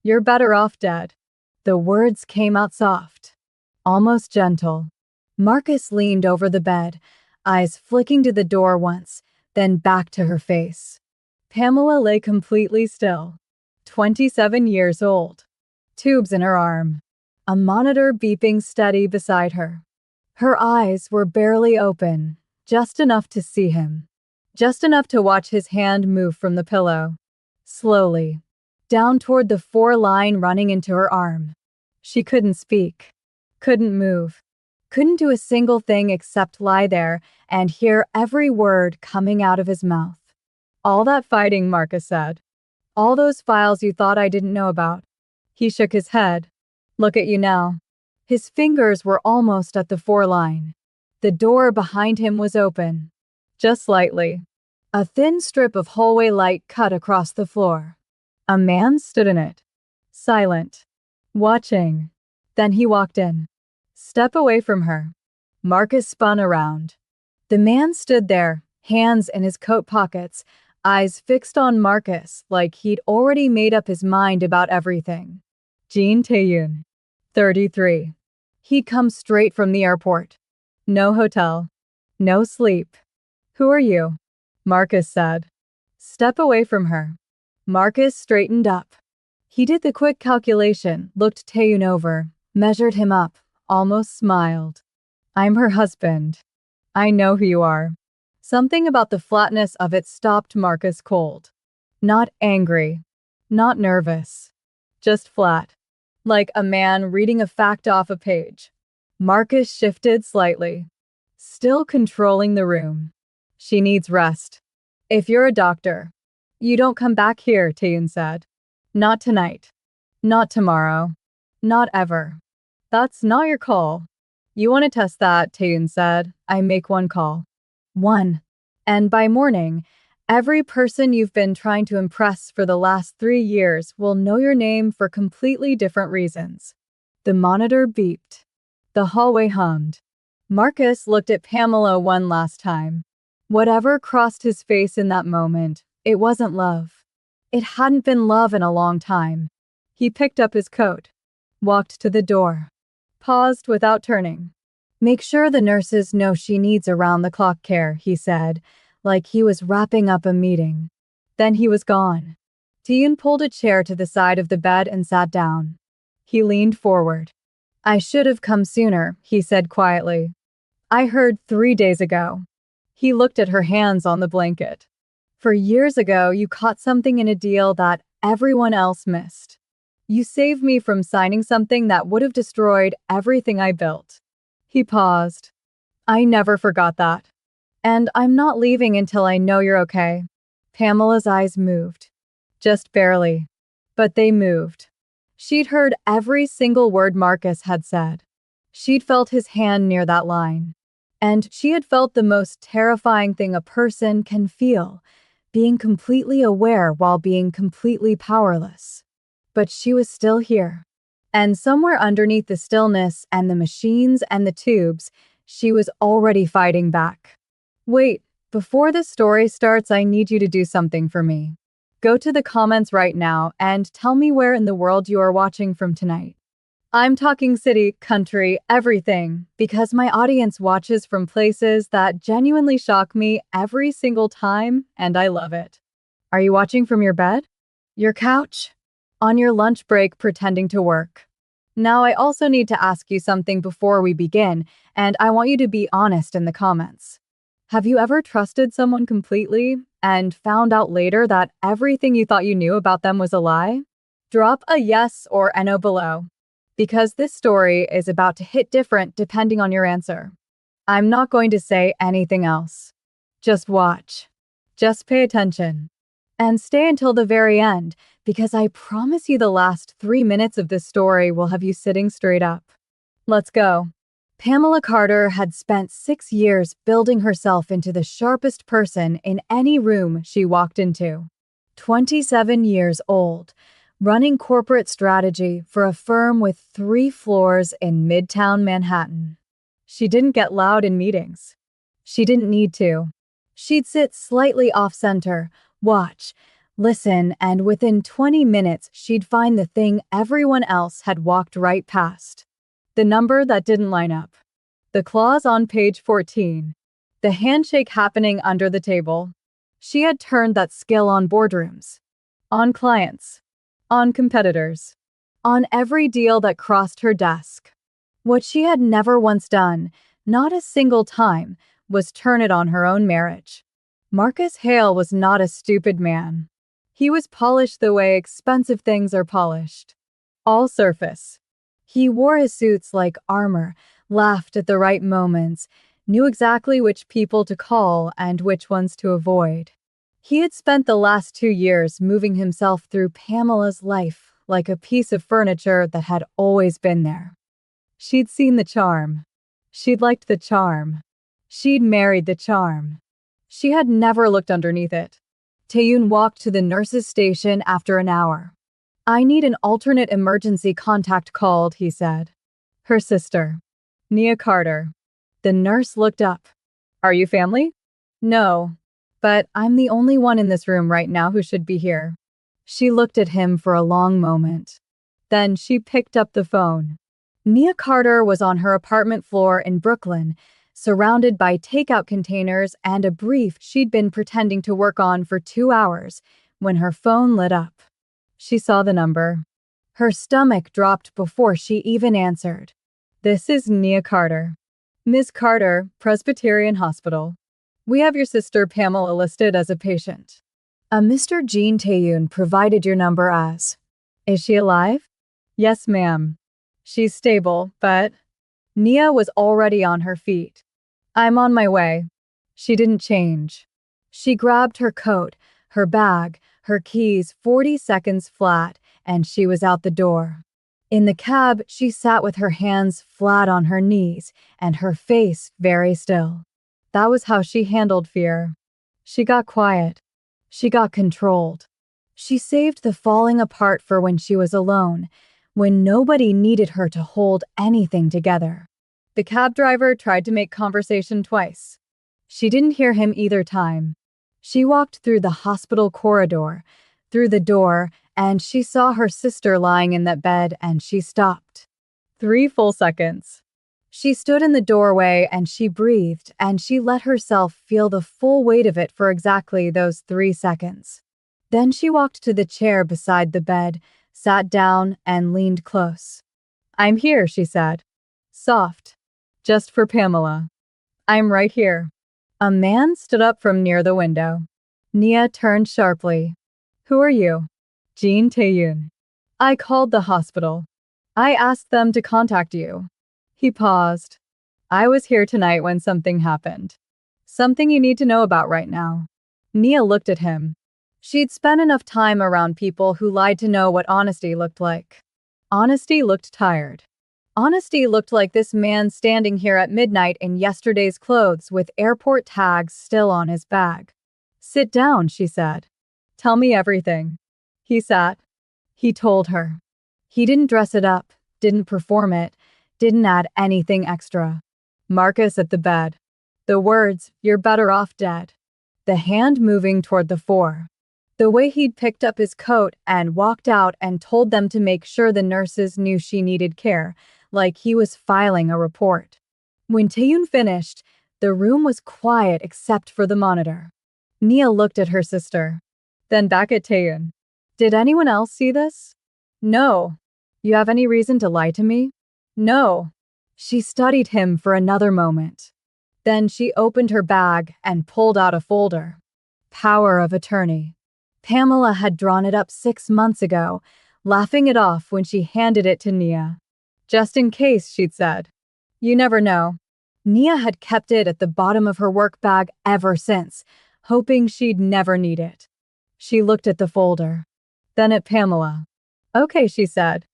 You're better off dead." The words came out soft, almost gentle. Marcus leaned over the bed, eyes flicking to the door once, then back to her face. Pamela lay completely still, 27 years old, tubes in her arm, a monitor beeping steady beside her. Her eyes were barely open, just enough to see him, just enough to watch his hand move from the pillow, slowly, down toward the 4 line running into her arm. She couldn't speak, couldn't move, couldn't do a single thing except lie there and hear every word coming out of his mouth. "All that fighting," Marcus said. "All those files you thought I didn't know about." He shook his head. "Look at you now." His fingers were almost at the 4 line. The door behind him was open, just slightly. A thin strip of hallway light cut across the floor. A man stood in it, silent, watching. Then he walked in. "Step away from her." Marcus spun around. The man stood there, hands in his coat pockets, eyes fixed on Marcus like he'd already made up his mind about everything. Jean Taeyun, 33. He'd come straight from the airport. No hotel, no sleep. "Who are you?" Marcus said. "Step away from her." Marcus straightened up. He did the quick calculation, looked Taeyun over, measured him up, almost smiled. "I'm her husband. I know who you are." Something about the flatness of it stopped Marcus cold. Not angry, not nervous, just flat, like a man reading a fact off a page. Marcus shifted slightly, still controlling the room. "She needs rest. If you're a doctor, you don't come back here," Taeyun said. "Not tonight. Not tomorrow. Not ever. That's not your call." "You want to test that," Taeyun said. "I make one call. One. And by morning, every person you've been trying to impress for the last 3 years will know your name for completely different reasons." The monitor beeped. The hallway hummed. Marcus looked at Pamela one last time. Whatever crossed his face in that moment, it wasn't love. It hadn't been love in a long time. He picked up his coat, walked to the door, paused without turning. "Make sure the nurses know she needs around-the-clock care," he said, like he was wrapping up a meeting. Then he was gone. Taeyun pulled a chair to the side of the bed and sat down. He leaned forward. "I should have come sooner," he said quietly. "I heard 3 days ago." He looked at her hands on the blanket. "For years ago, you caught something in a deal that everyone else missed. You saved me from signing something that would have destroyed everything I built." He paused. "I never forgot that. And I'm not leaving until I know you're okay." Pamela's eyes moved. Just barely. But they moved. She'd heard every single word Marcus had said. She'd felt his hand near that line. And she had felt the most terrifying thing a person can feel, being completely aware while being completely powerless. But she was still here. And somewhere underneath the stillness and the machines and the tubes, she was already fighting back. "Wait, before this story starts, I need you to do something for me. Go to the comments right now and tell me where in the world you are watching from tonight. I'm talking city, country, everything, because my audience watches from places that genuinely shock me every single time, and I love it. Are you watching from your bed? Your couch? On your lunch break pretending to work? Now I also need to ask you something before we begin, and I want you to be honest in the comments. Have you ever trusted someone completely and found out later that everything you thought you knew about them was a lie? Drop a yes or a no below, because this story is about to hit different depending on your answer. I'm not going to say anything else. Just watch. Just pay attention. And stay until the very end, because I promise you the last 3 minutes of this story will have you sitting straight up. Let's go. Pamela Carter had spent 6 years building herself into the sharpest person in any room she walked into. 27 years old, running corporate strategy for a firm with 3 floors in Midtown Manhattan. She didn't get loud in meetings. She didn't need to. She'd sit slightly off-center, watch, Listen, and within 20 minutes, she'd find the thing everyone else had walked right past. The number that didn't line up. The clause on page 14. The handshake happening under the table. She had turned that skill on boardrooms. On clients. On competitors. On every deal that crossed her desk. What she had never once done, not a single time, was turn it on her own marriage. Marcus Hale was not a stupid man. He was polished the way expensive things are polished. All surface. He wore his suits like armor, laughed at the right moments, knew exactly which people to call and which ones to avoid. He had spent the last 2 years moving himself through Pamela's life like a piece of furniture that had always been there. She'd seen the charm. She'd liked the charm. She'd married the charm. She had never looked underneath it. Taeyun walked to the nurse's station after an hour. "I need an alternate emergency contact called," he said. Her sister. Nia Carter. The nurse looked up. "Are you family?" "No. But I'm the only one in this room right now who should be here." She looked at him for a long moment. Then she picked up the phone. Nia Carter was on her apartment floor in Brooklyn, surrounded by takeout containers and a brief she'd been pretending to work on for 2 hours, when her phone lit up. She saw the number. Her stomach dropped before she even answered. "This is Nia Carter." "Ms. Carter, Presbyterian Hospital. We have your sister Pamela listed as a patient. A Mr. Jean Taeyun provided your number as." "Is she alive?" "Yes, ma'am. She's stable, but—" Nia was already on her feet. "I'm on my way." She didn't change. She grabbed her coat, her bag, her keys 40 seconds flat, and she was out the door. In the cab, she sat with her hands flat on her knees and her face very still. That was how she handled fear. She got quiet. She got controlled. She saved the falling apart for when she was alone, when nobody needed her to hold anything together. The cab driver tried to make conversation twice. She didn't hear him either time. She walked through the hospital corridor, through the door, and she saw her sister lying in that bed, and she stopped. 3 full seconds. She stood in the doorway and she breathed, and she let herself feel the full weight of it for exactly those 3 seconds. Then she walked to the chair beside the bed, sat down, and leaned close. "I'm here," she said. Soft. "Just for Pamela. I'm right here." A man stood up from near the window. Nia turned sharply. "Who are you?" "Jean Taeyun. I called the hospital. I asked them to contact you." He paused. "I was here tonight when something happened. Something you need to know about right now." Nia looked at him. She'd spent enough time around people who lied to know what honesty looked like. Honesty looked tired. Honesty looked like this man standing here at midnight in yesterday's clothes with airport tags still on his bag. "Sit down," she said. "Tell me everything." He sat. He told her. He didn't dress it up, didn't perform it, didn't add anything extra. Marcus at the bed. The words, "You're better off dead." The hand moving toward the 4. The way he'd picked up his coat and walked out and told them to make sure the nurses knew she needed care, like he was filing a report. When Taeyun finished, the room was quiet except for the monitor. Nia looked at her sister. Then back at Taeyun. "Did anyone else see this?" "No." "You have any reason to lie to me?" "No." She studied him for another moment. Then she opened her bag and pulled out a folder. Power of attorney. Pamela had drawn it up 6 months ago, laughing it off when she handed it to Nia. "Just in case," she'd said. "You never know." Nia had kept it at the bottom of her work bag ever since, hoping she'd never need it. She looked at the folder. Then at Pamela. "Okay," she said.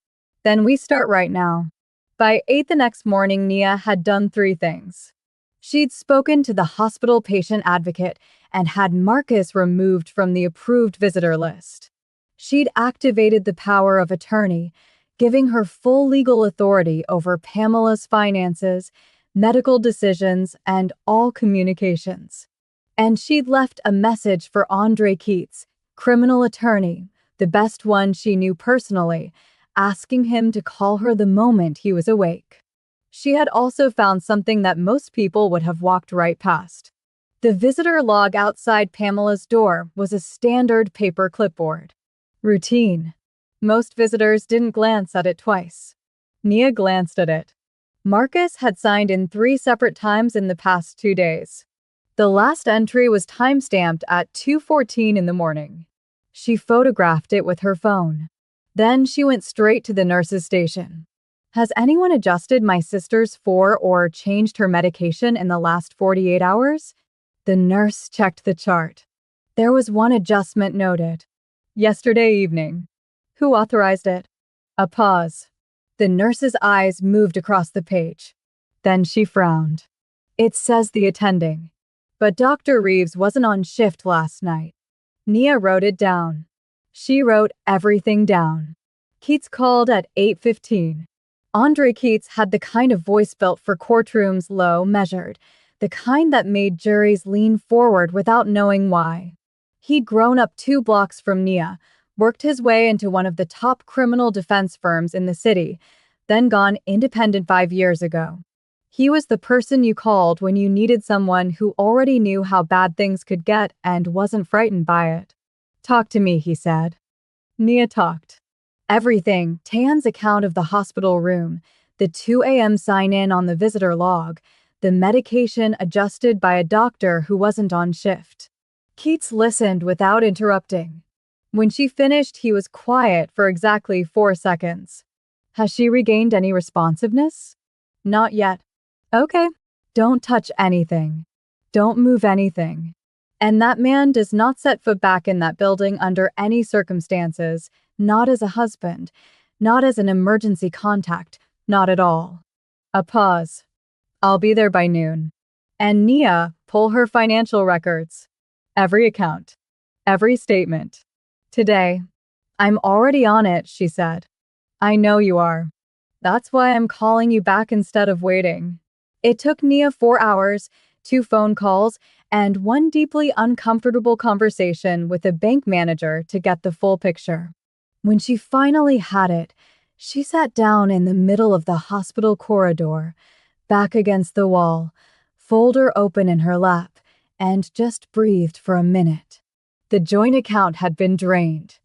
"Then we start right now." By 8 the next morning, Nia had done 3 things. She'd spoken to the hospital patient advocate and had Marcus removed from the approved visitor list. She'd activated the power of attorney, giving her full legal authority over Pamela's finances, medical decisions, and all communications. And she'd left a message for Andre Keats, criminal attorney, the best one she knew personally, asking him to call her the moment he was awake. She had also found something that most people would have walked right past. The visitor log outside Pamela's door was a standard paper clipboard. Routine. Most visitors didn't glance at it twice. Nia glanced at it. Marcus had signed in 3 separate times in the past 2 days. The last entry was time-stamped at 2:14 in the morning. She photographed it with her phone. Then she went straight to the nurse's station. Has anyone adjusted my sister's or changed her medication in the last 48 hours? The nurse checked the chart. There was one adjustment noted. Yesterday evening. Who authorized it? A pause. The nurse's eyes moved across the page. Then she frowned. It says the attending. But Dr. Reeves wasn't on shift last night. Nia wrote it down. She wrote everything down. Keats called at 8:15. Andre Keats had the kind of voice built for courtrooms, low, measured, the kind that made juries lean forward without knowing why. He'd grown up 2 blocks from Nia, worked his way into one of the top criminal defense firms in the city, then gone independent 5 years ago. He was the person you called when you needed someone who already knew how bad things could get and wasn't frightened by it. Talk to me, he said. Nia talked. Everything, Tan's account of the hospital room, the 2 a.m. sign-in on the visitor log, the medication adjusted by a doctor who wasn't on shift. Keats listened without interrupting. When she finished, he was quiet for exactly 4 seconds. Has she regained any responsiveness? Not yet. Okay. Don't touch anything. Don't move anything. And that man does not set foot back in that building under any circumstances, not as a husband, not as an emergency contact, not at all. A pause. I'll be there by noon. And Nia, pull her financial records. Every account. Every statement. Today. I'm already on it, she said. I know you are. That's why I'm calling you back instead of waiting. It took Nia 4 hours, 2 phone calls, and 1 deeply uncomfortable conversation with a bank manager to get the full picture. When she finally had it, she sat down in the middle of the hospital corridor, back against the wall, folder open in her lap, and just breathed for a minute. The joint account had been drained.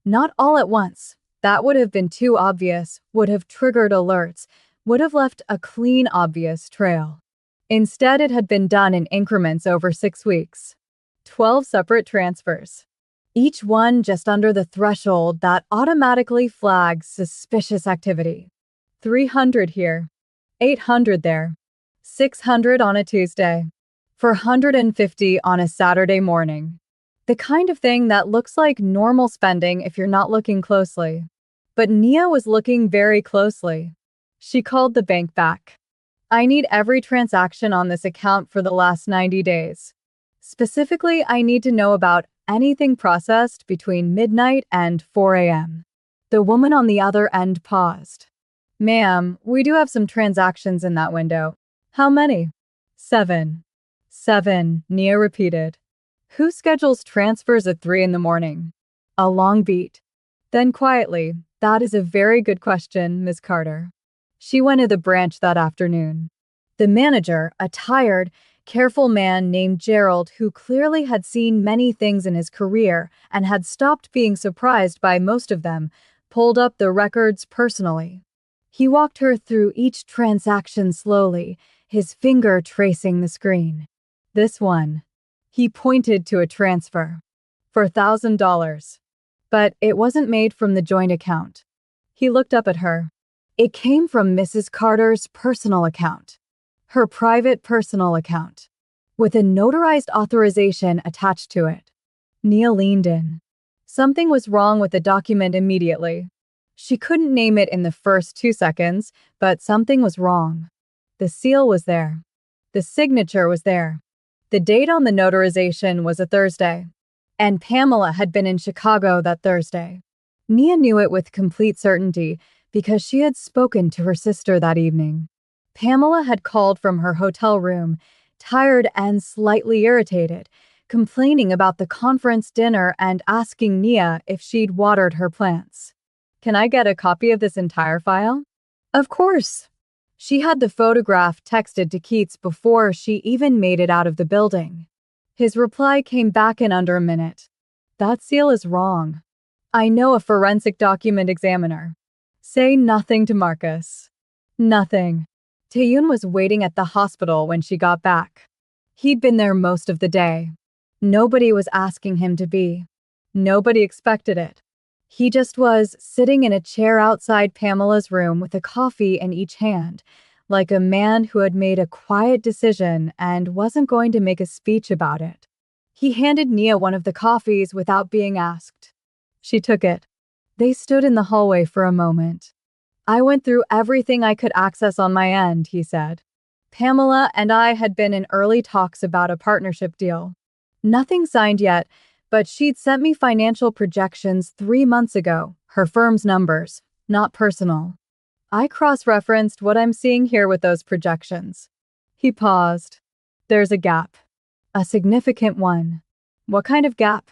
Not all at once. That would have been too obvious, would have triggered alerts, would have left a clean, obvious trail. Instead, it had been done in increments over 6 weeks. 12 separate transfers. Each one just under the threshold that automatically flags suspicious activity. 300 here. 800 there. 600 on a Tuesday. 450 on a Saturday morning. The kind of thing that looks like normal spending if you're not looking closely. But Nia was looking very closely. She called the bank back. I need every transaction on this account for the last 90 days. Specifically, I need to know about anything processed between midnight and 4 a.m. The woman on the other end paused. Ma'am, we do have some transactions in that window. How many? 7. 7, Nia repeated. Who schedules transfers at 3 in the morning? A long beat. Then quietly, that is a very good question, Ms. Carter. She went to the branch that afternoon. The manager, a tired, careful man named Gerald who clearly had seen many things in his career and had stopped being surprised by most of them, pulled up the records personally. He walked her through each transaction slowly, his finger tracing the screen. This one. He pointed to a transfer. For $1,000. But it wasn't made from the joint account. He looked up at her. It came from Mrs. Carter's personal account. Her private personal account. With a notarized authorization attached to it. Nia leaned in. Something was wrong with the document immediately. She couldn't name it in the first 2 seconds, but something was wrong. The seal was there. The signature was there. The date on the notarization was a Thursday. And Pamela had been in Chicago that Thursday. Nia knew it with complete certainty because she had spoken to her sister that evening. Pamela had called from her hotel room, tired and slightly irritated, complaining about the conference dinner and asking Nia if she'd watered her plants. Can I get a copy of this entire file? Of course. She had the photograph texted to Keats before she even made it out of the building. His reply came back in under a minute. That seal is wrong. I know a forensic document examiner. Say nothing to Marcus. Nothing. Taeyun was waiting at the hospital when she got back. He'd been there most of the day. Nobody was asking him to be. Nobody expected it. He just was sitting in a chair outside Pamela's room with a coffee in each hand, like a man who had made a quiet decision and wasn't going to make a speech about it. He handed Nia one of the coffees without being asked. She took it. They stood in the hallway for a moment. I went through everything I could access on my end, he said. Pamela and I had been in early talks about a partnership deal. Nothing signed yet, but she'd sent me financial projections 3 months ago, her firm's numbers, not personal. I cross-referenced what I'm seeing here with those projections. He paused. There's a gap. A significant one. What kind of gap?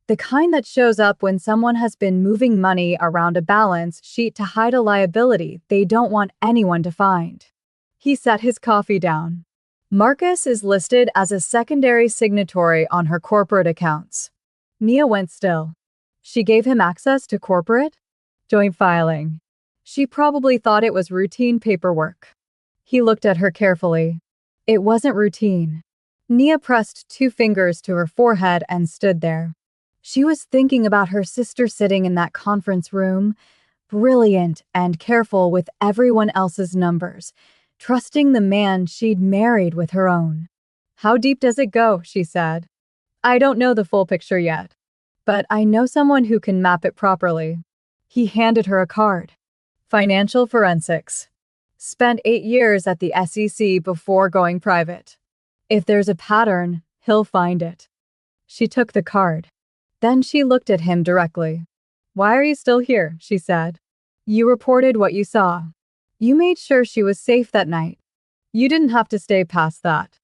The kind that shows up when someone has been moving money around a balance sheet to hide a liability they don't want anyone to find. He set his coffee down. Marcus is listed as a secondary signatory on her corporate accounts. Nia went still. She gave him access to corporate? Joint filing. She probably thought it was routine paperwork. He looked at her carefully. It wasn't routine. Nia pressed 2 fingers to her forehead and stood there. She was thinking about her sister sitting in that conference room, brilliant and careful with everyone else's numbers, trusting the man she'd married with her own. How deep does it go? She said. I don't know the full picture yet, but I know someone who can map it properly. He handed her a card. Financial forensics. Spent 8 years at the SEC before going private. If there's a pattern, he'll find it. She took the card. Then she looked at him directly. Why are you still here? She said. You reported what you saw. You made sure she was safe that night. You didn't have to stay past that.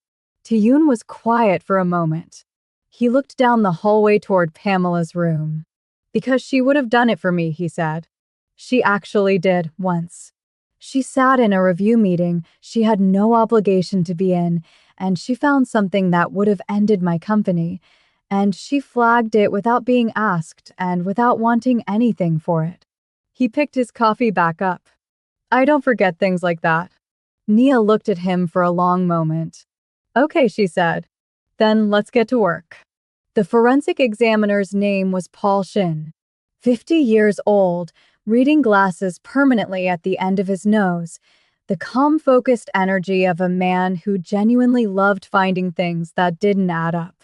Taeyun was quiet for a moment. He looked down the hallway toward Pamela's room. Because she would have done it for me, he said. She actually did, once. She sat in a review meeting she had no obligation to be in, and she found something that would have ended my company, and she flagged it without being asked and without wanting anything for it. He picked his coffee back up. I don't forget things like that. Nia looked at him for a long moment. Okay, she said. Then let's get to work. The forensic examiner's name was Paul Shin. 50 years old, reading glasses permanently at the end of his nose, the calm, focused energy of a man who genuinely loved finding things that didn't add up.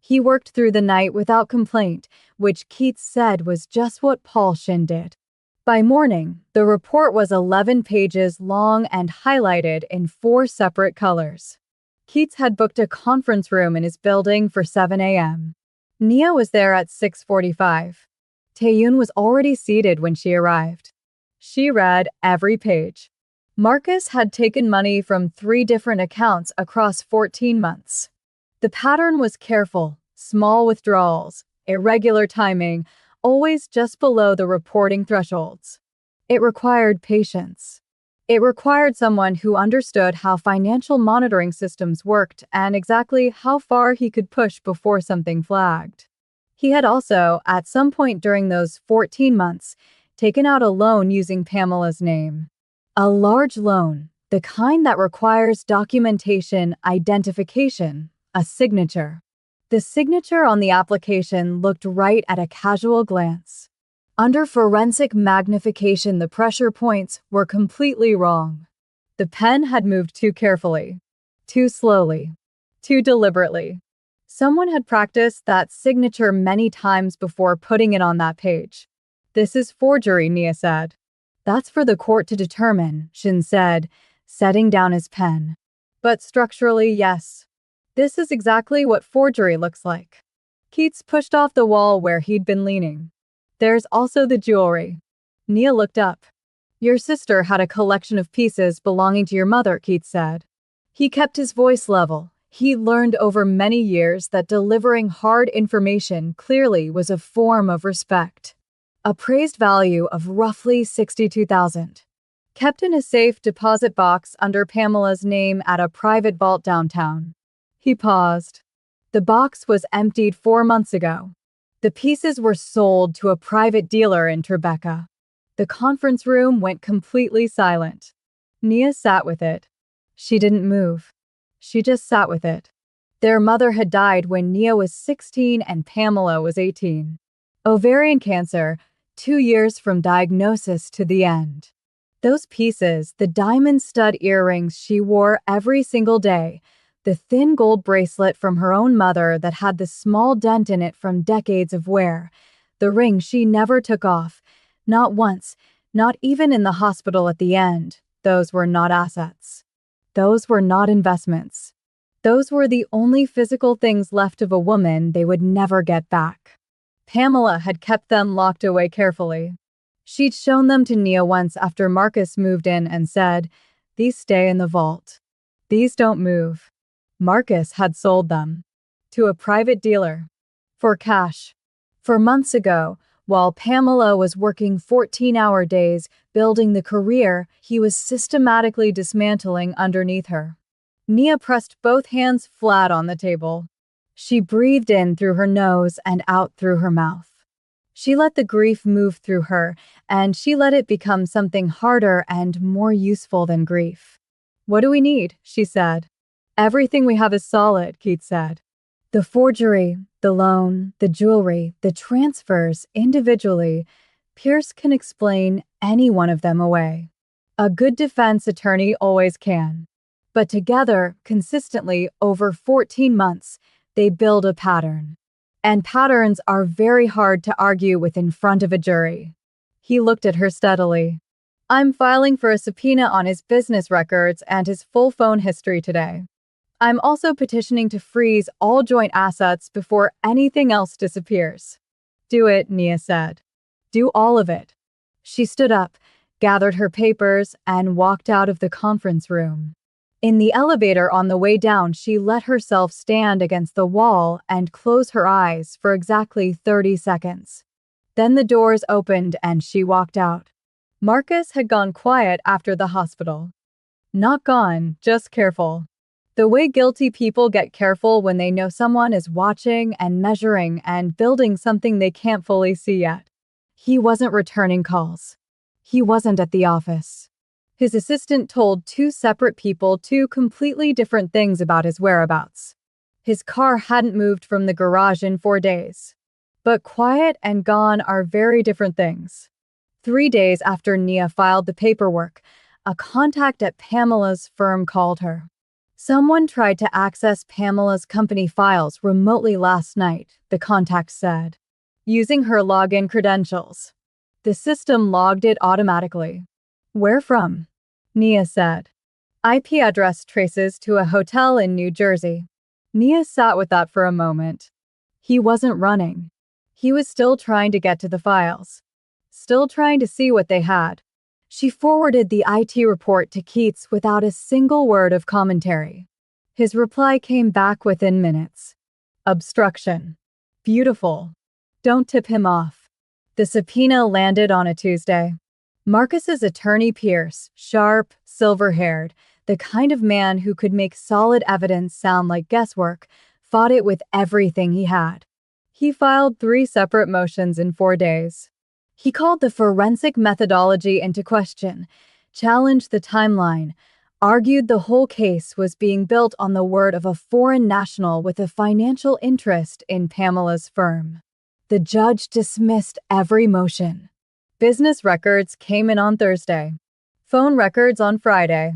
He worked through the night without complaint, which Keats said was just what Paul Shin did. By morning, the report was 11 pages long and highlighted in 4 separate colors. Keats had booked a conference room in his building for 7 a.m. Nia was there at 6:45. Taeyun was already seated when she arrived. She read every page. Marcus had taken money from 3 different accounts across 14 months. The pattern was careful, small withdrawals, irregular timing, always just below the reporting thresholds. It required patience. It required someone who understood how financial monitoring systems worked and exactly how far he could push before something flagged. He had also, at some point during those 14 months, taken out a loan using Pamela's name. A large loan, the kind that requires documentation, identification, a signature. The signature on the application looked right at a casual glance. Under forensic magnification, the pressure points were completely wrong. The pen had moved too carefully, too slowly, too deliberately. Someone had practiced that signature many times before putting it on that page. This is forgery, Nia said. That's for the court to determine, Shin said, setting down his pen. But structurally, yes. This is exactly what forgery looks like. Keats pushed off the wall where he'd been leaning. There's also the jewelry. Nia looked up. Your sister had a collection of pieces belonging to your mother, Keats said. He kept his voice level, He learned over many years that delivering hard information clearly was a form of respect. Appraised value of roughly $62,000. Kept in a safe deposit box under Pamela's name at a private vault downtown. He paused. The box was emptied 4 months ago. The pieces were sold to a private dealer in Tribeca. The conference room went completely silent. Nia sat with it. She didn't move. She just sat with it. Their mother had died when Nia was 16 and Pamela was 18. Ovarian cancer, 2 years from diagnosis to the end. Those pieces, the diamond stud earrings she wore every single day, the thin gold bracelet from her own mother that had the small dent in it from decades of wear, the ring she never took off, not once, not even in the hospital at the end, those were not assets. Those were not investments. Those were the only physical things left of a woman they would never get back. Pamela had kept them locked away carefully. She'd shown them to Nia once after Marcus moved in and said, "These stay in the vault. These don't move." Marcus had sold them to a private dealer for cash. For months ago, while Pamela was working 14-hour days building the career he was systematically dismantling underneath her. Nia pressed both hands flat on the table. She breathed in through her nose and out through her mouth. She let the grief move through her, and she let it become something harder and more useful than grief. "What do we need?" she said. "Everything we have is solid," Keith said. "The forgery, the loan, the jewelry, the transfers, individually, Pierce can explain any one of them away. A good defense attorney always can. But together, consistently, over 14 months, they build a pattern. And patterns are very hard to argue with in front of a jury." He looked at her steadily. "I'm filing for a subpoena on his business records and his full phone history today. I'm also petitioning to freeze all joint assets before anything else disappears." "Do it," Nia said. "Do all of it." She stood up, gathered her papers, and walked out of the conference room. In the elevator on the way down, she let herself stand against the wall and close her eyes for exactly 30 seconds. Then the doors opened and she walked out. Marcus had gone quiet after the hospital. Not gone, just careful. The way guilty people get careful when they know someone is watching and measuring and building something they can't fully see yet. He wasn't returning calls. He wasn't at the office. His assistant told 2 separate people 2 completely different things about his whereabouts. His car hadn't moved from the garage in 4 days. But quiet and gone are very different things. 3 days after Nia filed the paperwork, a contact at Pamela's firm called her. "Someone tried to access Pamela's company files remotely last night," the contact said, "using her login credentials. The system logged it automatically." "Where from?" Nia said. "IP address traces to a hotel in New Jersey." Nia sat with that for a moment. He wasn't running. He was still trying to get to the files. Still trying to see what they had. She forwarded the IT report to Keats without a single word of commentary. His reply came back within minutes. "Obstruction. Beautiful. Don't tip him off." The subpoena landed on a Tuesday. Marcus's attorney Pierce, sharp, silver-haired, the kind of man who could make solid evidence sound like guesswork, fought it with everything he had. He filed 3 separate motions in 4 days. He called the forensic methodology into question, challenged the timeline, argued the whole case was being built on the word of a foreign national with a financial interest in Pamela's firm. The judge dismissed every motion. Business records came in on Thursday. Phone records on Friday.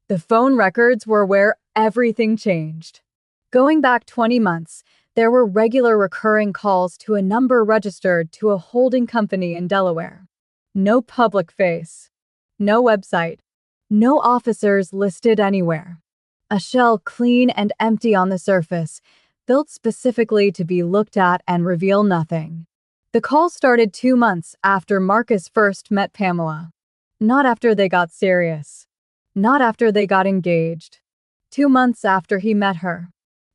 The phone records were where everything changed. Going back 20 months, there were regular recurring calls to a number registered to a holding company in Delaware. No public face. No website. No officers listed anywhere. A shell clean and empty on the surface, built specifically to be looked at and reveal nothing. The call started 2 months after Marcus first met Pamela. Not after they got serious. Not after they got engaged. 2 months after he met her.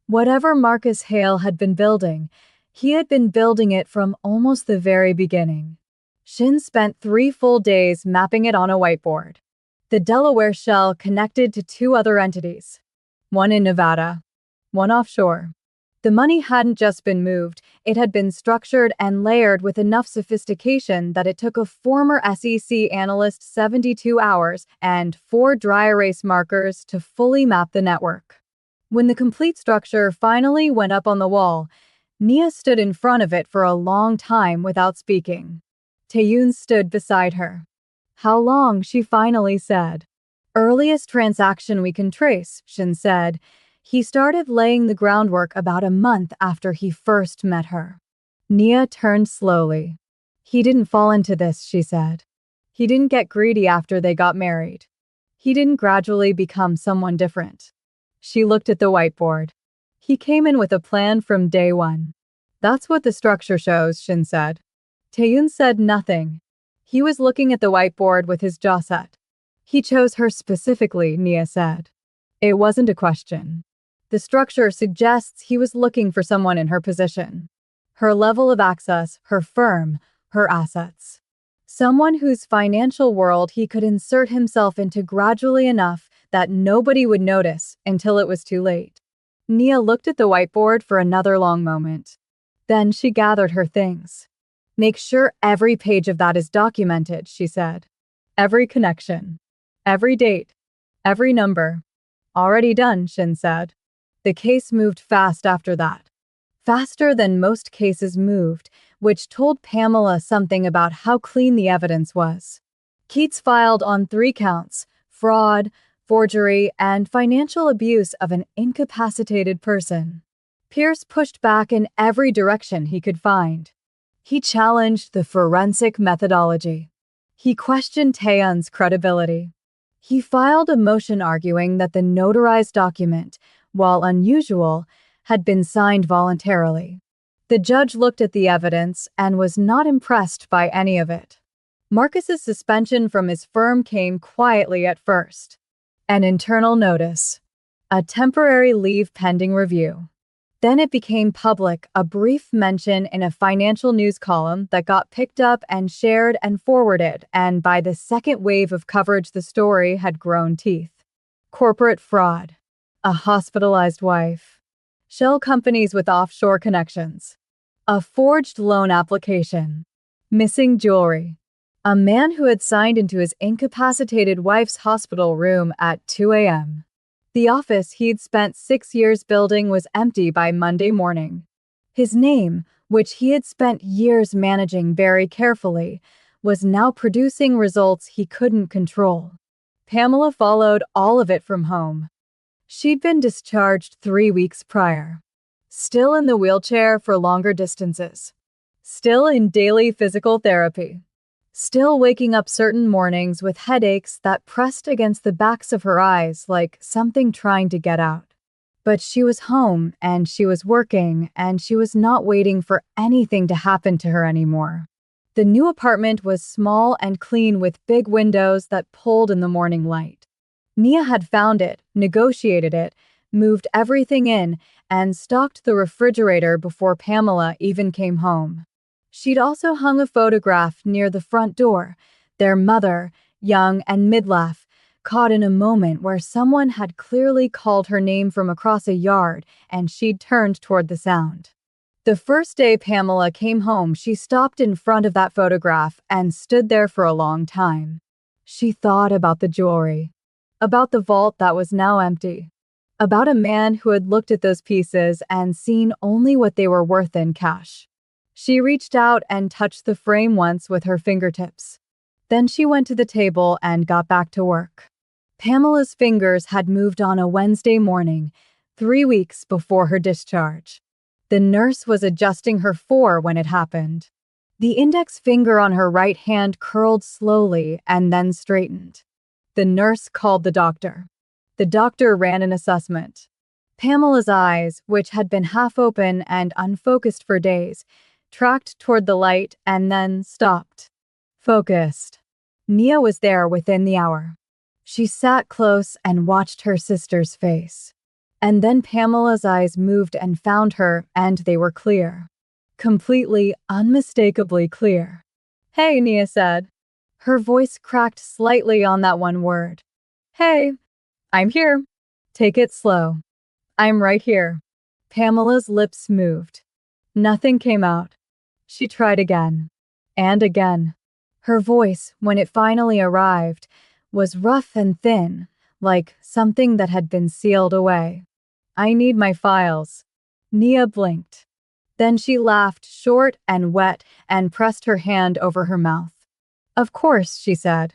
Whatever Marcus Hale had been building, he had been building it from almost the very beginning. Shin spent 3 full days mapping it on a whiteboard. The Delaware shell connected to 2 other entities, one in Nevada, one offshore. The money hadn't just been moved, it had been structured and layered with enough sophistication that it took a former SEC analyst 72 hours and 4 dry erase markers to fully map the network. When the complete structure finally went up on the wall, Nia stood in front of it for a long time without speaking. Taeyun stood beside her. "How long?" she finally said. "Earliest transaction we can trace," Shin said. He started laying the groundwork about a month after he first met her. Nia turned slowly. "He didn't fall into this," she said. "He didn't get greedy after they got married. He didn't gradually become someone different." She looked at the whiteboard. "He came in with a plan from day one." "That's what the structure shows," Shin said. Taeyun said nothing. He was looking at the whiteboard with his jaw set. "He chose her specifically," Nia said. It wasn't a question. The structure suggests he was looking for someone in her position. Her level of access, her firm, her assets. Someone whose financial world he could insert himself into gradually enough that nobody would notice until it was too late. Nia looked at the whiteboard for another long moment. Then she gathered her things. "Make sure every page of that is documented," she said. "Every connection. Every date. Every number." "Already done," Shin said. The case moved fast after that. Faster than most cases moved, which told Pamela something about how clean the evidence was. Keats filed on 3 counts: fraud, forgery, and financial abuse of an incapacitated person. Pierce pushed back in every direction he could find. He challenged the forensic methodology. He questioned Taeyun's credibility. He filed a motion arguing that the notarized document, while unusual, had been signed voluntarily. The judge looked at the evidence and was not impressed by any of it. Marcus's suspension from his firm came quietly at first. An internal notice. A temporary leave pending review. Then it became public, a brief mention in a financial news column that got picked up and shared and forwarded, and by the second wave of coverage the story had grown teeth. Corporate fraud. A hospitalized wife. Shell companies with offshore connections. A forged loan application. Missing jewelry. A man who had signed into his incapacitated wife's hospital room at 2 a.m. The office he'd spent 6 years building was empty by Monday morning. His name, which he had spent years managing very carefully, was now producing results he couldn't control. Pamela followed all of it from home. She'd been discharged 3 weeks prior. Still in the wheelchair for longer distances. Still in daily physical therapy. Still waking up certain mornings with headaches that pressed against the backs of her eyes like something trying to get out. But she was home, and she was working, and she was not waiting for anything to happen to her anymore. The new apartment was small and clean with big windows that pulled in the morning light. Nia had found it, negotiated it, moved everything in, and stocked the refrigerator before Pamela even came home. She'd also hung a photograph near the front door, their mother, young and midlife, caught in a moment where someone had clearly called her name from across a yard and she'd turned toward the sound. The first day Pamela came home, she stopped in front of that photograph and stood there for a long time. She thought about the jewelry, about the vault that was now empty, about a man who had looked at those pieces and seen only what they were worth in cash. She reached out and touched the frame once with her fingertips. Then she went to the table and got back to work. Pamela's fingers had moved on a Wednesday morning, 3 weeks before her discharge. The nurse was adjusting her 4 when it happened. The index finger on her right hand curled slowly and then straightened. The nurse called the doctor. The doctor ran an assessment. Pamela's eyes, which had been half open and unfocused for days, tracked toward the light and then stopped. Focused. Nia was there within the hour. She sat close and watched her sister's face. And then Pamela's eyes moved and found her, and they were clear. Completely, unmistakably clear. "Hey," Nia said. Her voice cracked slightly on that one word. "Hey, I'm here. Take it slow. I'm right here." Pamela's lips moved. Nothing came out. She tried again. And again. Her voice, when it finally arrived, was rough and thin, like something that had been sealed away. "I need my files." Nia blinked. Then she laughed, short and wet, and pressed her hand over her mouth. "Of course," she said.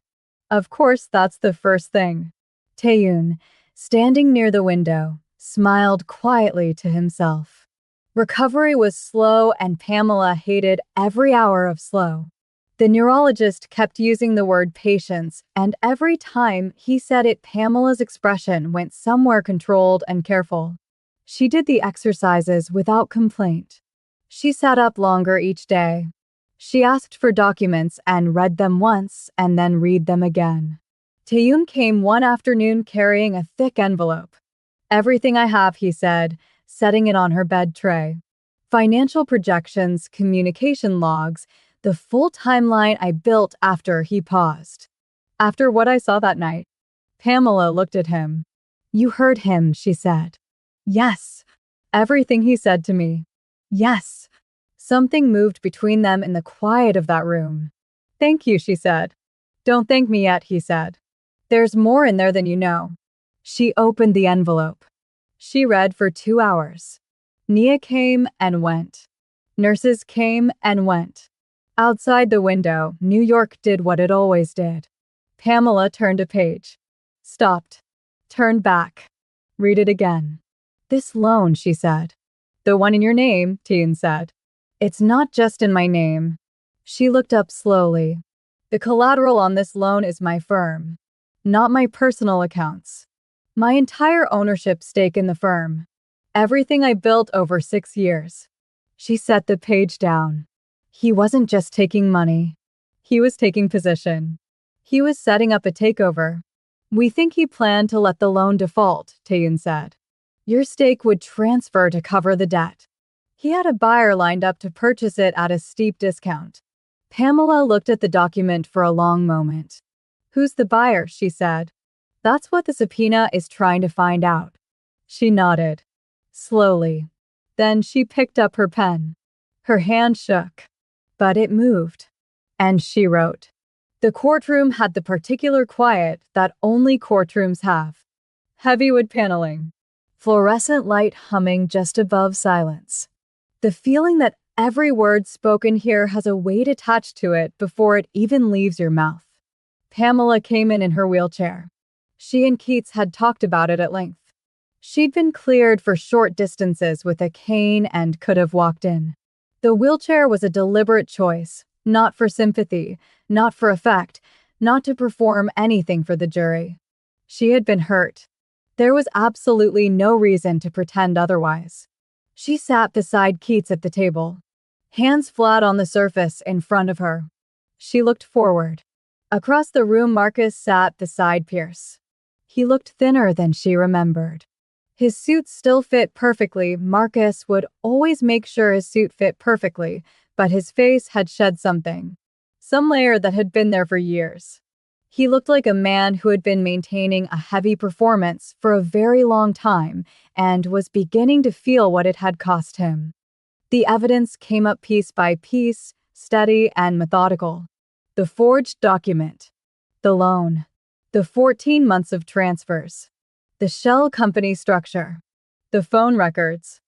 "Of course, that's the first thing." Taeyun, standing near the window, smiled quietly to himself. Recovery was slow, and Pamela hated every hour of slow. The neurologist kept using the word patience, and every time he said it, Pamela's expression went somewhere controlled and careful. She did the exercises without complaint. She sat up longer each day. She asked for documents and read them once and then read them again. Taeyun came one afternoon carrying a thick envelope. "Everything I have," he said, setting it on her bed tray. "Financial projections, communication logs, the full timeline I built." After he paused. "After what I saw that night." Pamela looked at him. "You heard him," she said. "Yes." "Everything he said to me." "Yes." Something moved between them in the quiet of that room. "Thank you," she said. "Don't thank me yet," he said. "There's more in there than you know." She opened the envelope. She read for 2 hours. Nia came and went. Nurses came and went. Outside the window, New York did what it always did. Pamela turned a page. Stopped. Turned back. "Read it again." "This loan," she said. "The one in your name," Taeyun said. "It's not just in my name." She looked up slowly. "The collateral on this loan is my firm, not my personal accounts. My entire ownership stake in the firm. Everything I built over 6 years." She set the page down. He wasn't just taking money. He was taking position. He was setting up a takeover. "We think he planned to let the loan default," Taeyun said. "Your stake would transfer to cover the debt." He had a buyer lined up to purchase it at a steep discount. Pamela looked at the document for a long moment. "Who's the buyer?" she said. "That's what the subpoena is trying to find out." She nodded. Slowly. Then she picked up her pen. Her hand shook. But it moved. And she wrote. The courtroom had the particular quiet that only courtrooms have. Heavy wood paneling. Fluorescent light humming just above silence. The feeling that every word spoken here has a weight attached to it before it even leaves your mouth. Pamela came in her wheelchair. She and Keats had talked about it at length. She'd been cleared for short distances with a cane and could have walked in. The wheelchair was a deliberate choice, not for sympathy, not for effect, not to perform anything for the jury. She had been hurt. There was absolutely no reason to pretend otherwise. She sat beside Keats at the table, hands flat on the surface in front of her. She looked forward. Across the room, Marcus sat beside Pierce. He looked thinner than she remembered. His suit still fit perfectly. Marcus would always make sure his suit fit perfectly, but his face had shed something. Some layer that had been there for years. He looked like a man who had been maintaining a heavy performance for a very long time and was beginning to feel what it had cost him. The evidence came up piece by piece, steady and methodical. The forged document. The loan. The 14 months of transfers. The shell company structure. The phone records.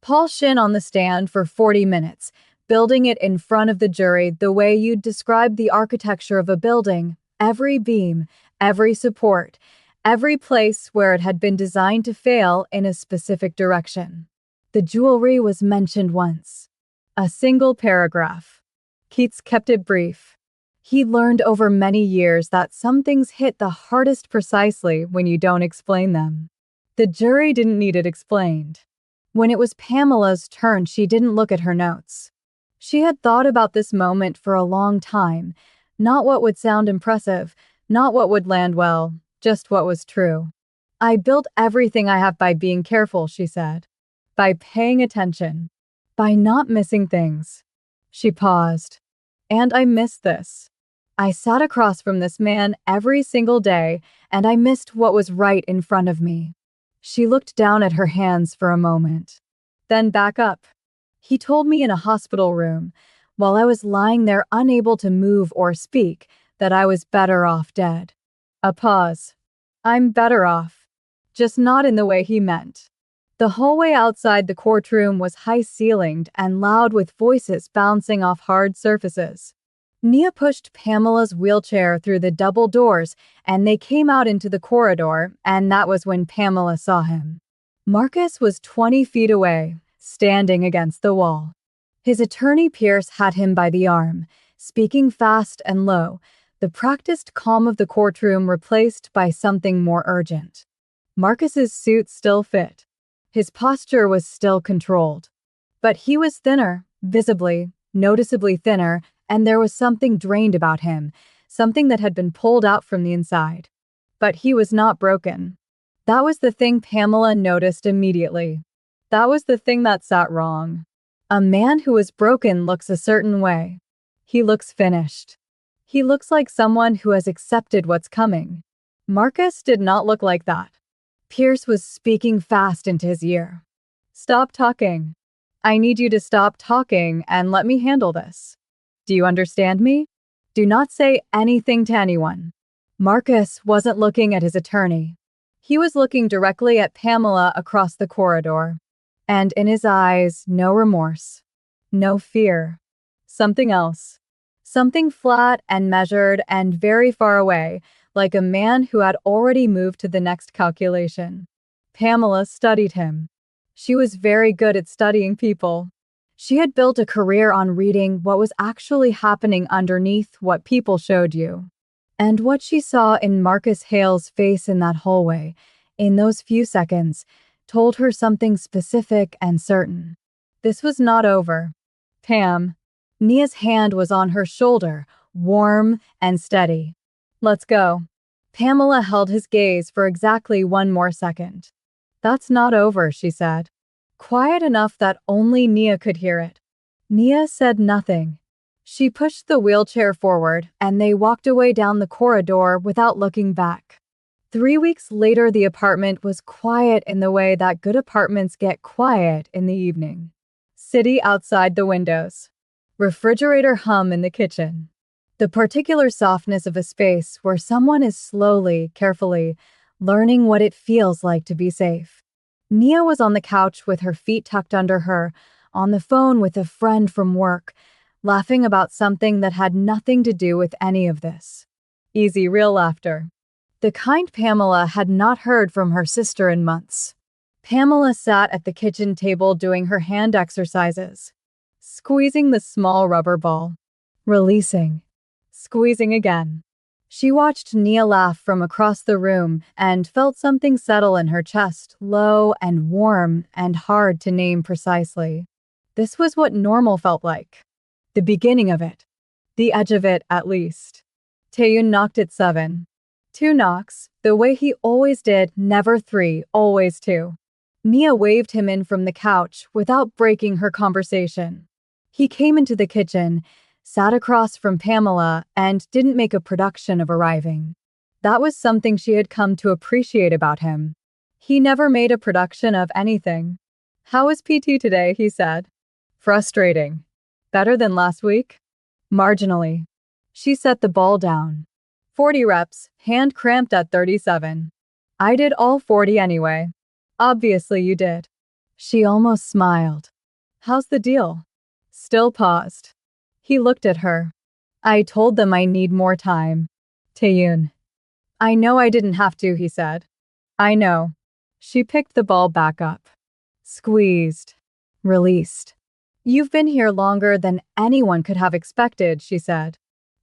Paul Shin on the stand for 40 minutes, building it in front of the jury the way you'd describe the architecture of a building, every beam, every support, every place where it had been designed to fail in a specific direction. The jewelry was mentioned once. A single paragraph. Keats kept it brief. He learned over many years that some things hit the hardest precisely when you don't explain them. The jury didn't need it explained. When it was Pamela's turn, she didn't look at her notes. She had thought about this moment for a long time, not what would sound impressive, not what would land well, just what was true. I built everything I have by being careful, she said. By paying attention. By not missing things. She paused. And I missed this. I sat across from this man every single day, and I missed what was right in front of me. She looked down at her hands for a moment. Then back up. He told me in a hospital room, while I was lying there unable to move or speak, that I was better off dead. A pause. I'm better off. Just not in the way he meant. The hallway outside the courtroom was high-ceilinged and loud with voices bouncing off hard surfaces. Nia pushed Pamela's wheelchair through the double doors, and they came out into the corridor, and that was when Pamela saw him. Marcus was 20 feet away, standing against the wall. His attorney Pierce had him by the arm, speaking fast and low, the practiced calm of the courtroom replaced by something more urgent. Marcus's suit still fit. His posture was still controlled. But he was thinner, visibly, noticeably thinner, and there was something drained about him, something that had been pulled out from the inside. But he was not broken. That was the thing Pamela noticed immediately. That was the thing that sat wrong. A man who is broken looks a certain way. He looks finished. He looks like someone who has accepted what's coming. Marcus did not look like that. Pierce was speaking fast into his ear. Stop talking. I need you to stop talking and let me handle this. Do you understand me? Do not say anything to anyone. Marcus wasn't looking at his attorney. He was looking directly at Pamela across the corridor. And in his eyes, no remorse. No fear. Something else. Something flat and measured and very far away, like a man who had already moved to the next calculation. Pamela studied him. She was very good at studying people. She had built a career on reading what was actually happening underneath what people showed you. And what she saw in Marcus Hale's face in that hallway, in those few seconds, told her something specific and certain. This was not over. Pam. Nia's hand was on her shoulder, warm and steady. Let's go. Pamela held his gaze for exactly one more second. That's not over, she said. Quiet enough that only Nia could hear it. Nia said nothing. She pushed the wheelchair forward, and they walked away down the corridor without looking back. 3 weeks later, the apartment was quiet in the way that good apartments get quiet in the evening. City outside the windows. Refrigerator hum in the kitchen. The particular softness of a space where someone is slowly, carefully, learning what it feels like to be safe. Nia was on the couch with her feet tucked under her, on the phone with a friend from work, laughing about something that had nothing to do with any of this. Easy, real laughter. The kind Pamela had not heard from her sister in months. Pamela sat at the kitchen table doing her hand exercises, squeezing the small rubber ball, releasing, squeezing again. She watched Nia laugh from across the room and felt something settle in her chest, low and warm and hard to name precisely. This was what normal felt like. The beginning of it. The edge of it, at least. Taeyun knocked at 7. 2 knocks, the way he always did, never 3, always 2. Nia waved him in from the couch without breaking her conversation. He came into the kitchen, sat across from Pamela, and didn't make a production of arriving. That was something she had come to appreciate about him. He never made a production of anything. How was PT today, he said. Frustrating. Better than last week? Marginally. She set the ball down. 40 reps, hand cramped at 37. I did all 40 anyway. Obviously you did. She almost smiled. How's the deal? Still paused. He looked at her. I told them I need more time. Taeyun. I know I didn't have to, he said. I know. She picked the ball back up. Squeezed. Released. You've been here longer than anyone could have expected, she said.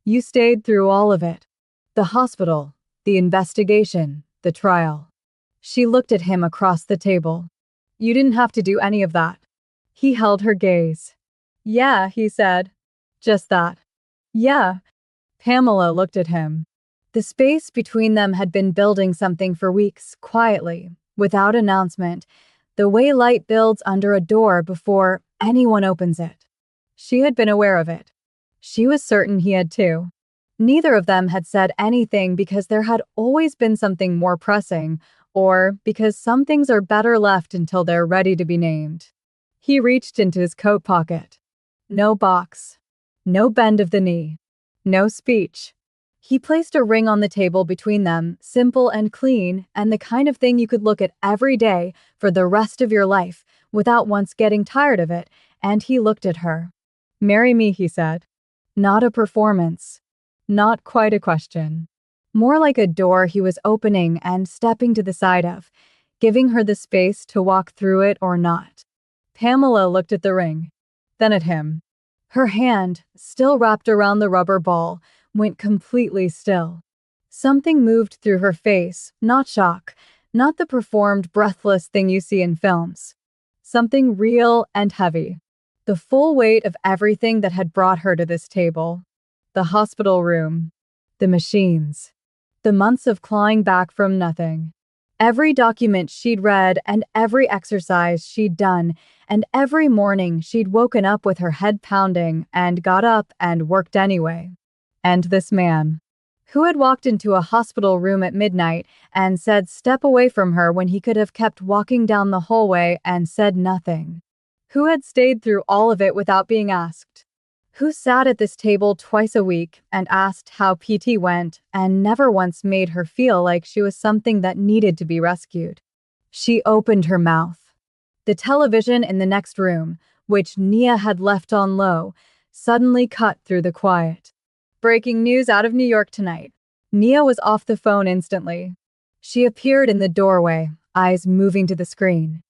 You stayed through all of it. The hospital, the investigation, the trial. She looked at him across the table. You didn't have to do any of that. He held her gaze. Yeah, he said. Just that. Yeah. Pamela looked at him. The space between them had been building something for weeks, quietly, without announcement, the way light builds under a door before anyone opens it. She had been aware of it. She was certain he had too. Neither of them had said anything because there had always been something more pressing, or because some things are better left until they're ready to be named. He reached into his coat pocket. No box. No bend of the knee. No speech. He placed a ring on the table between them, simple and clean, and the kind of thing you could look at every day for the rest of your life without once getting tired of it, and he looked at her. "Marry me," he said. Not a performance. Not quite a question. More like a door he was opening and stepping to the side of, giving her the space to walk through it or not. Pamela looked at the ring, then at him. Her hand, still wrapped around the rubber ball, went completely still. Something moved through her face, not shock, not the performed, breathless thing you see in films. Something real and heavy. The full weight of everything that had brought her to this table. The hospital room. The machines. The months of clawing back from nothing. Every document she'd read and every exercise she'd done, and every morning she'd woken up with her head pounding and got up and worked anyway. And this man, who had walked into a hospital room at midnight and said step away from her when he could have kept walking down the hallway and said nothing. Who had stayed through all of it without being asked. Who sat at this table twice a week and asked how PT went and never once made her feel like she was something that needed to be rescued. She opened her mouth. The television in the next room, which Nia had left on low, suddenly cut through the quiet. Breaking news out of New York tonight. Nia was off the phone instantly. She appeared in the doorway, eyes moving to the screen.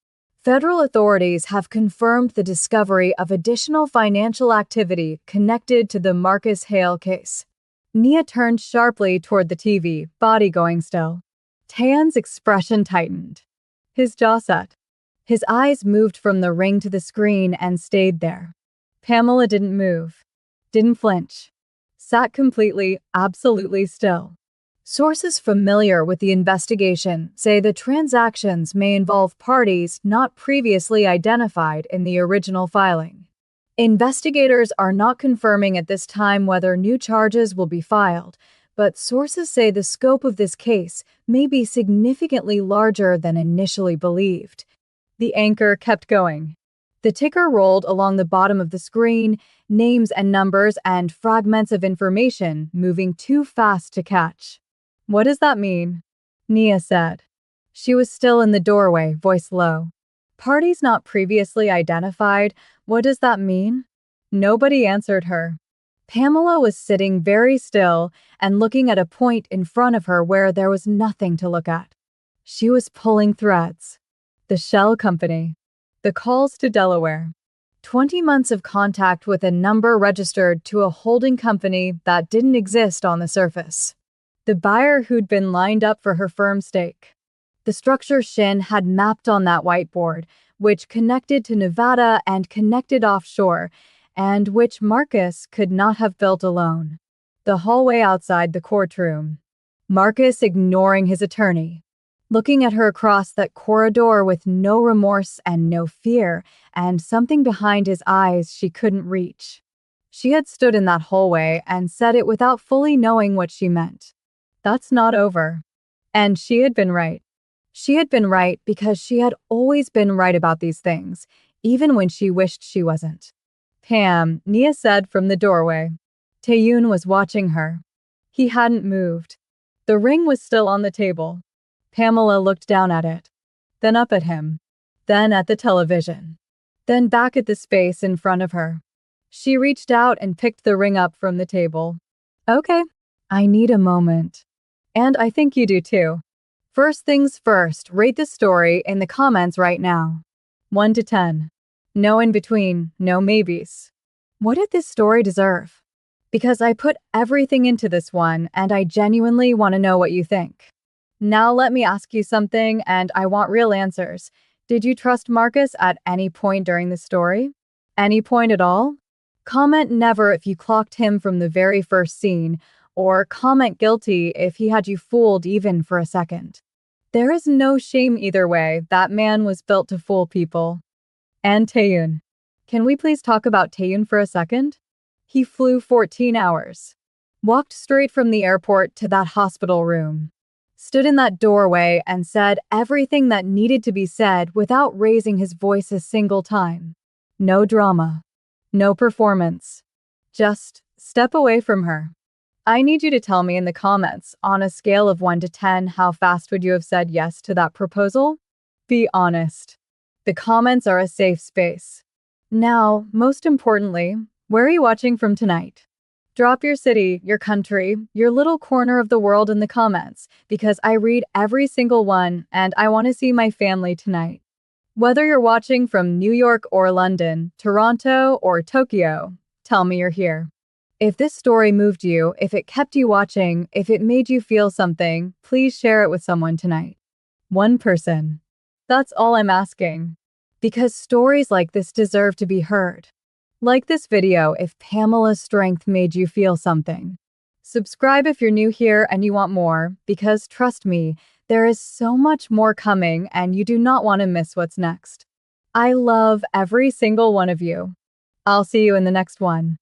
Federal authorities have confirmed the discovery of additional financial activity connected to the Marcus Hale case. Nia turned sharply toward the TV, body going still. Tan's expression tightened. His jaw set. His eyes moved from the ring to the screen and stayed there. Pamela didn't move. Didn't flinch. Sat completely, absolutely still. Sources familiar with the investigation say the transactions may involve parties not previously identified in the original filing. Investigators are not confirming at this time whether new charges will be filed, but sources say the scope of this case may be significantly larger than initially believed. The anchor kept going. The ticker rolled along the bottom of the screen, names and numbers and fragments of information moving too fast to catch. "What does that mean?" Nia said. She was still in the doorway, voice low. "Parties not previously identified, what does that mean?" Nobody answered her. Pamela was sitting very still and looking at a point in front of her where there was nothing to look at. She was pulling threads. The shell company. The calls to Delaware. 20 months of contact with a number registered to a holding company that didn't exist on the surface. The buyer who'd been lined up for her firm stake. The structure Shin had mapped on that whiteboard, which connected to Nevada and connected offshore, and which Marcus could not have built alone. The hallway outside the courtroom. Marcus ignoring his attorney. Looking at her across that corridor with no remorse and no fear, and something behind his eyes she couldn't reach. She had stood in that hallway and said it without fully knowing what she meant. That's not over. And she had been right. She had been right because she had always been right about these things, even when she wished she wasn't. "Pam," Nia said from the doorway. Taeyun was watching her. He hadn't moved. The ring was still on the table. Pamela looked down at it, then up at him, then at the television, then back at the space in front of her. She reached out and picked the ring up from the table. "Okay, I need a moment. And I think you do too. First things first, rate the story in the comments right now. 1 to 10. No in between, no maybes. What did this story deserve? Because I put everything into this one and I genuinely want to know what you think. Now let me ask you something and I want real answers. Did you trust Marcus at any point during the story? Any point at all? Comment never if you clocked him from the very first scene, or comment guilty if he had you fooled even for a second. There is no shame either way. That man was built to fool people. And Taeyun. Can we please talk about Taeyun for a second? He flew 14 hours. Walked straight from the airport to that hospital room. Stood in that doorway and said everything that needed to be said without raising his voice a single time. No drama. No performance. Just step away from her. I need you to tell me in the comments, on a scale of 1 to 10, how fast would you have said yes to that proposal? Be honest. The comments are a safe space. Now, most importantly, where are you watching from tonight? Drop your city, your country, your little corner of the world in the comments, because I read every single one and I want to see my family tonight. Whether you're watching from New York or London, Toronto or Tokyo, tell me you're here. If this story moved you, if it kept you watching, if it made you feel something, please share it with someone tonight. One person. That's all I'm asking. Because stories like this deserve to be heard. Like this video if Pamela's strength made you feel something. Subscribe if you're new here and you want more, because trust me, there is so much more coming and you do not want to miss what's next. I love every single one of you. I'll see you in the next one.